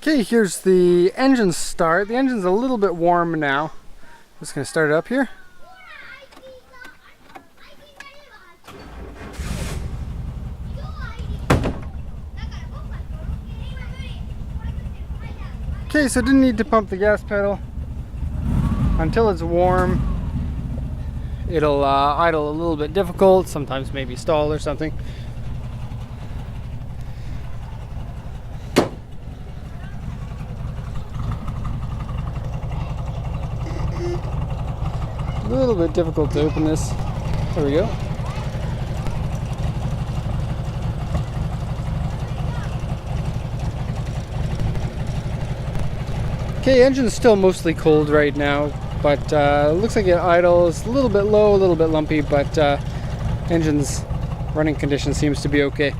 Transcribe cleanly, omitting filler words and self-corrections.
Okay, here's the engine start. The engine's a little bit warm now. Just gonna start it up here. Okay, so didn't need to pump the gas pedal. Until it's warm, it'll idle a little bit difficult, sometimes maybe stall or something. A little bit difficult to open this. There we go. Okay, engine's still mostly cold right now, but looks like it idles a little bit low, a little bit lumpy, but engine's running condition seems to be okay.